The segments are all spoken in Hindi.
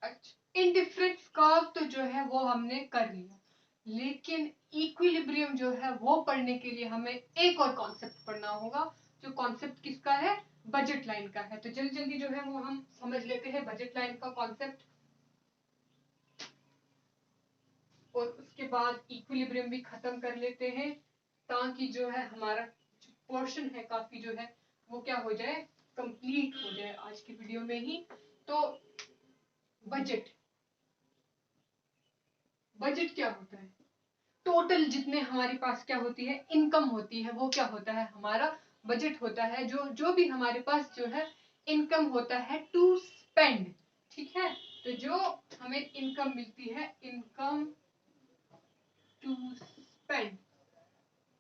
अच्छा, इंडिफरेंस कर्व तो जो है वो हमने कर लिया, लेकिन इक्विलिब्रियम जो है वो पढ़ने के लिए हमें एक और कॉन्सेप्ट पढ़ना होगा, जो कॉन्सेप्ट किसका है, बजट लाइन का है। तो जल्दी जल्दी जो है वो हम समझ लेते हैं बजट लाइन का कॉन्सेप्ट, और उसके बाद इक्विलिब्रियम भी खत्म कर लेते हैं, ताकि जो है हमारा पोर्शन है काफी जो है वो क्या हो जाए, कंप्लीट हो जाए आज की वीडियो में ही। तो बजट, बजट क्या होता है, टोटल जितने हमारे पास क्या होती है, इनकम होती है, वो क्या होता है, हमारा बजट होता है। जो जो भी हमारे पास जो है इनकम होता है टू स्पेंड, ठीक है। तो जो हमें इनकम मिलती है, इनकम टू स्पेंड,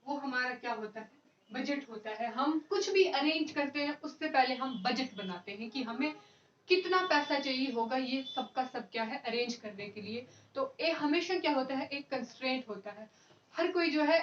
वो हमारा क्या होता है, बजट होता है। हम कुछ भी अरेंज करते हैं उससे पहले हम बजट बनाते हैं कि हमें कितना पैसा चाहिए होगा ये सबका सब क्या है अरेंज करने के लिए। तो ये हमेशा क्या होता है, एक कंस्ट्रेंट होता है। हर कोई जो है,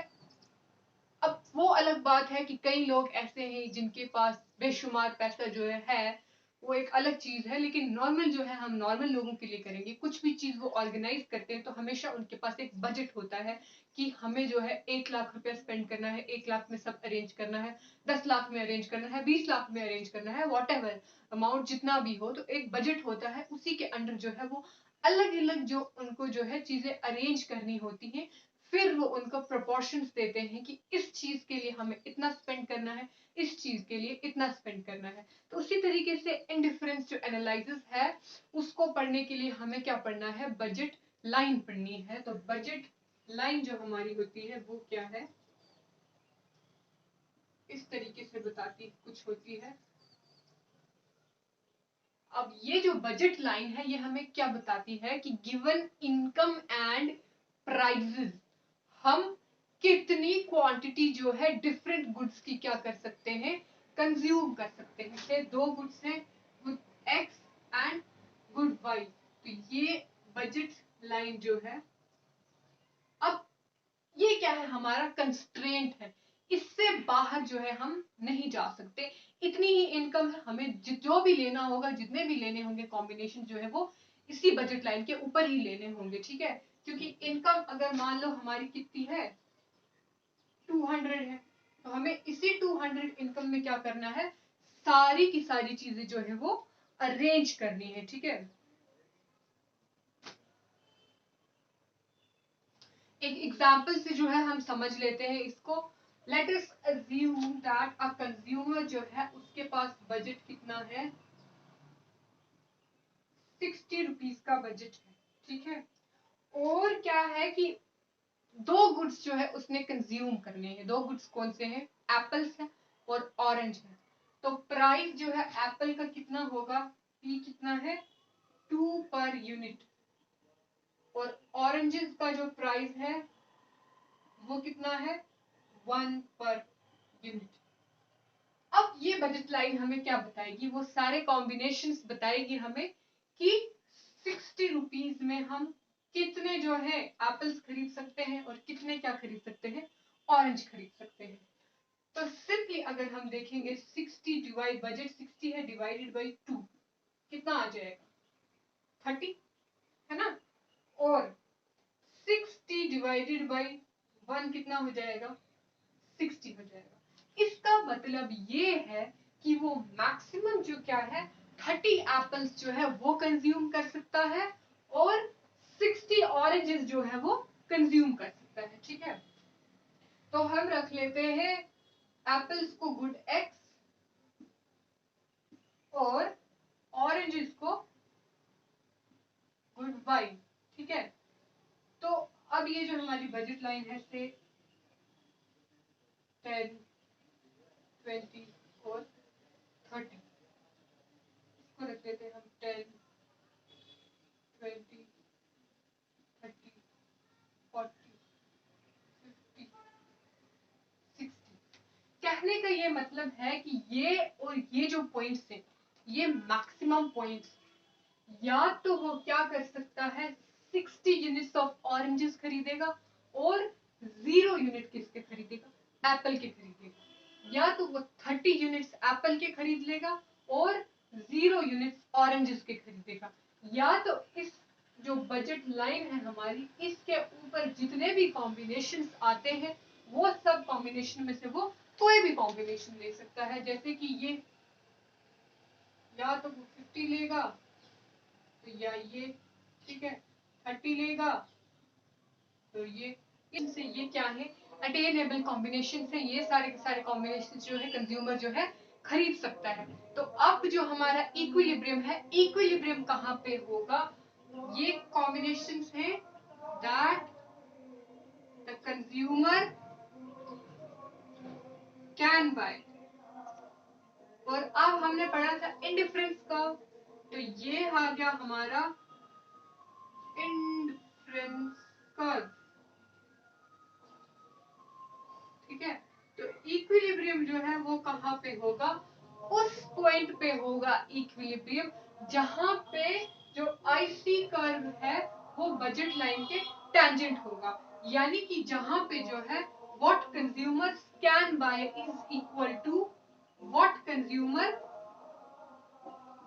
अब वो अलग बात है कि कई लोग ऐसे हैं जिनके पास बेशुमार पैसा जो है वो एक अलग चीज है, लेकिन नॉर्मल जो है, हम नॉर्मल लोगों के लिए करेंगे कुछ भी चीज वो ऑर्गेनाइज करते हैं तो हमेशा उनके पास एक बजट होता है कि हमें जो है 1 लाख रुपया स्पेंड करना है, 1 लाख में सब अरेंज करना है, 10 लाख में अरेंज करना है, 20 लाख में अरेंज करना है, वॉट एवर अमाउंट जितना भी हो, तो एक बजट होता है। उसी के अंडर जो है वो अलग अलग जो उनको जो है चीजें अरेंज करनी होती हैं। फिर वो उनको प्रोपोर्शंस देते हैं कि इस चीज के लिए हमें इतना स्पेंड करना है, इस चीज के लिए इतना स्पेंड करना है। तो उसी तरीके से इंडिफरेंस जो एनालिसिस है उसको पढ़ने के लिए हमें क्या पढ़ना है, बजट लाइन पढ़नी है। तो बजट लाइन जो हमारी होती है वो क्या है, इस तरीके से बताती कुछ होती है। अब ये जो बजट लाइन है ये हमें क्या बताती है कि गिवन इनकम एंड प्राइजेस, हम कितनी क्वांटिटी जो है डिफरेंट गुड्स की क्या कर सकते हैं, कंज्यूम कर सकते हैं। जैसे दो गुड्स हैं, good X and good Y, तो ये बजट लाइन जो है, अब ये क्या है, हमारा कंस्ट्रेंट है, इससे बाहर जो है हम नहीं जा सकते। इतनी ही इनकम है, हमें जो भी लेना होगा, जितने भी लेने होंगे कॉम्बिनेशन जो है वो इसी बजट लाइन के ऊपर ही लेने होंगे, ठीक है। क्योंकि इनकम अगर मान लो हमारी कितनी है, 200 है, तो हमें इसी 200 इनकम में क्या करना है, सारी की सारी चीजें जो है वो अरेंज करनी है, ठीक है। एक एग्जांपल से जो है हम समझ लेते हैं इसको। Let us assume that a consumer जो है उसके पास बजट कितना है, 60 रुपीज का बजट है, ठीक है। और क्या है कि दो गुड्स जो है उसने कंज्यूम करने हैं। दो गुड्स कौन से हैं, एप्पल्स है और ऑरेंज है। तो प्राइस जो है एप्पल का कितना होगा, पी कितना है, 2 पर यूनिट, और ऑरेंजेस का जो प्राइस है वो कितना है, 1 पर यूनिट। अब ये बजट लाइन हमें क्या बताएगी, वो सारे कॉम्बिनेशंस बताएगी हमें कि 60 रुपीज में हम कितने जो है एप्पल्स खरीद सकते हैं और कितने क्या खरीद सकते हैं, ऑरेंज खरीद सकते हैं। तो सिंपली अगर हम देखेंगे 60 डिवाइड, बजट 60 है डिवाइडेड बाई 2 कितना आ जाएगा, 30, है ना। और 60 डिवाइडेड बाई 1 कितना हो जाएगा, 60 हो जाएगा। इसका मतलब ये है कि वो मैक्सिमम जो क्या है, 30 एप्पल्स जो है वो कंज्यूम कर सकता है, और 60 ऑरेंजेस जो है वो कंज्यूम कर सकता है, ठीक है। तो हम रख लेते हैं एप्पल्स को गुड एक्स और ऑरेंजेस को गुड वाई, ठीक है। तो अब ये जो हमारी बजट लाइन है से 10, 20 और 30, इसको रख लेते हैं हम 10, 20, 30, 40, 50, 60। कहने का ये मतलब है कि ये और ये जो पॉइंट्स है ये मैक्सिमम पॉइंट्स, या तो वो क्या कर सकता है, 60 यूनिट्स ऑफ ऑरेंजेस खरीदेगा और 0 यूनिट किसके खरीदेगा, एप्पल के खरीदेगा, या तो वो 30 यूनिट्स एप्पल के खरीद लेगा और 0 यूनिट्स ऑरेंजेस के खरीदेगा, या तो इस जो बजट लाइन है हमारी, इसके ऊपर जितने भी कॉम्बिनेशंस आते हैं वो सब कॉम्बिनेशन में से वो कोई भी कॉम्बिनेशन ले सकता है। जैसे कि ये या तो वो 50 लेगा, तो या ये, ठीक है, 30 लेगा, तो ये इनसे ये क्या है, अटेनेबल कॉम्बिनेशन है। ये सारे के सारे कॉम्बिनेशन जो है कंज्यूमर जो है खरीद सकता है। तो अब जो हमारा इक्विलिब्रियम है, इक्विलिब्रियम कहाँ पे होगा, ये कॉम्बिनेशन है that the consumer can bye. और अब हमने पढ़ा था इंडिफरेंस कर्व, तो ये आ गया हमारा इंडिफरेंस कर्व, ठीक है। तो इक्विलिब्रियम जो है वो कहाँ पे होगा, उस पॉइंट पे होगा इक्विलिब्रियम जहां पे जो आईसी कर्व है वो बजट लाइन के टेंजेंट होगा। यानी कि जहां पे जो है what consumer can buy is equal to what consumer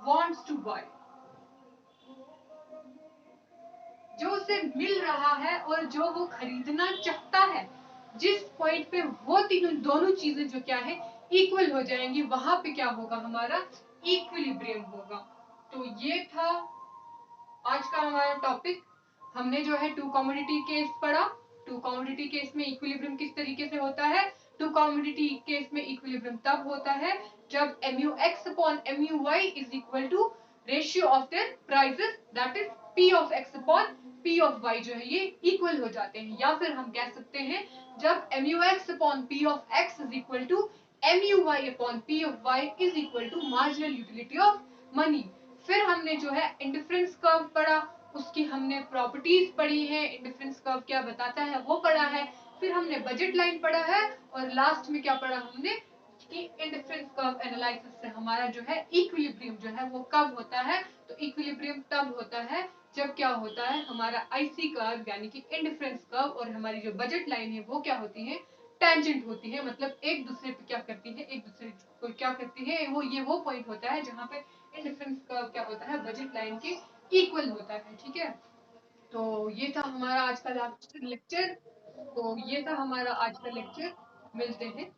wants to buy. जो उसे मिल रहा है और जो वो खरीदना चाहता है, जिस पॉइंट पे वो तीनों दोनों चीजें जो क्या है इक्वल हो जाएंगी, वहां पे क्या होगा, हमारा इक्विलिब्रियम होगा। तो ये था आज का हमारा टॉपिक। हमने जो है टू कमोडिटी केस पढ़ा। टू कमोडिटी केस में इक्विलिब्रियम किस तरीके से होता है। टू कमोडिटी केस में इक्विलिब्रियम तब होता है जब mu x upon mu y is equal to ratio of their prices, that is p of x upon p of y जो है ये इक्वल हो जाते हैं। या फिर हम कह सकते हैं जब mu x upon p of x is equal to mu y upon p of y is equal to marginal utility of money. फिर हमने जो है इंडिफरेंस कर्व पढ़ा, उसकी हमने प्रॉपर्टीज पढ़ी है, इंडिफरेंस कर्व क्या बताता है वो पढ़ा है। फिर हमने बजट लाइन पढ़ा है, और लास्ट में क्या पढ़ा हमने कि इंडिफरेंस कर्व एनालिसिस से हमारा जो है इक्विलिब्रियम जो है वो कब होता है। तो इक्विलिब्रियम तब होता है जब क्या होता है, हमारा आईसी कर्व यानी कि इंडिफरेंस कर्व और हमारी जो बजट लाइन है वो क्या होती है, टेंजेंट होती है। मतलब एक दूसरे पे क्या करती है, एक दूसरे को क्या करती है, वो पॉइंट होता है जहां पे इंडिफरेंस कर्व क्या होता है, बजट लाइन के इक्वल होता है, ठीक है। तो ये था हमारा आज का लेक्चर। तो ये था हमारा आज का लेक्चर। मिलते हैं